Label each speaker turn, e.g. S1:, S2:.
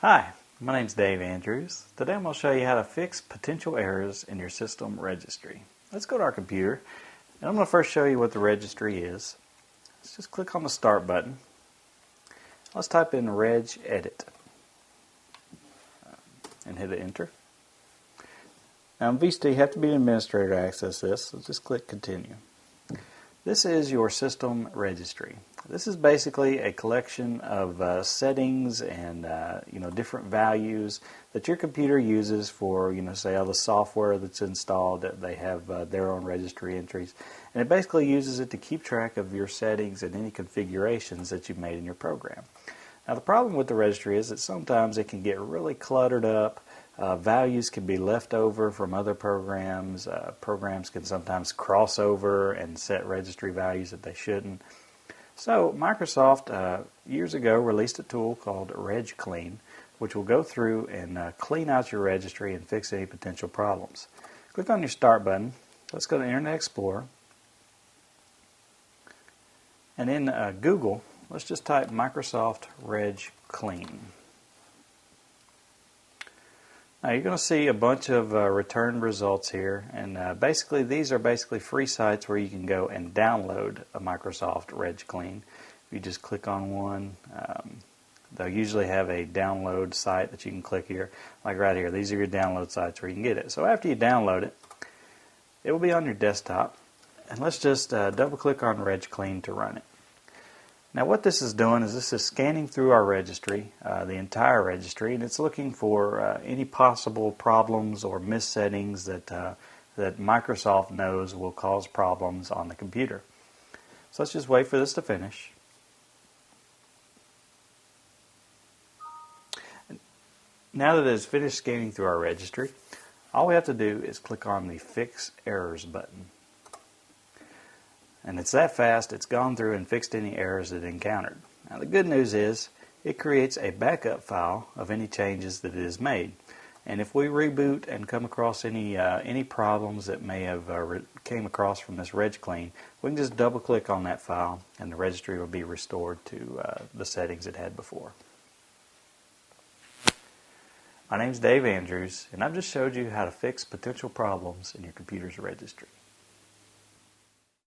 S1: Hi, my name is Dave Andrews. Today I'm going to show you how to fix potential errors in your system registry. Let's go to our computer, and I'm going to first show you what the registry is. Let's just click on the Start button. Let's type in RegEdit and hit Enter. Now in VST you have to be an administrator to access this, so just click Continue. This is your system registry. This is basically a collection of settings and different values that your computer uses for say all the software that's installed. That they have their own registry entries, and it basically uses it to keep track of your settings and any configurations that you've made in your program. Now the problem with the registry is that sometimes it can get really cluttered up. Values can be left over from other programs. Programs can sometimes cross over and set registry values that they shouldn't. So Microsoft years ago released a tool called RegClean, which will go through and clean out your registry and fix any potential problems. Click on your Start button. Let's go to Internet Explorer. And in Google, let's just type Microsoft RegClean. Now you're going to see a bunch of returned results here, and basically these are free sites where you can go and download a Microsoft RegClean. If you just click on one, they'll usually have a download site that you can click here, like right here. These are your download sites where you can get it. So after you download it, it will be on your desktop, and let's just double click on RegClean to run it. Now what this is doing is this is scanning through our registry, the entire registry, and it's looking for any possible problems or missettings that Microsoft knows will cause problems on the computer. So let's just wait for this to finish. Now that it has finished scanning through our registry, all we have to do is click on the Fix Errors button. And it's that fast, it's gone through and fixed any errors it encountered. Now the good news is it creates a backup file of any changes that it has made. And if we reboot and come across any problems that may have came across from this RegClean, we can just double click on that file and the registry will be restored to the settings it had before. My name is Dave Andrews, and I've just showed you how to fix potential problems in your computer's registry.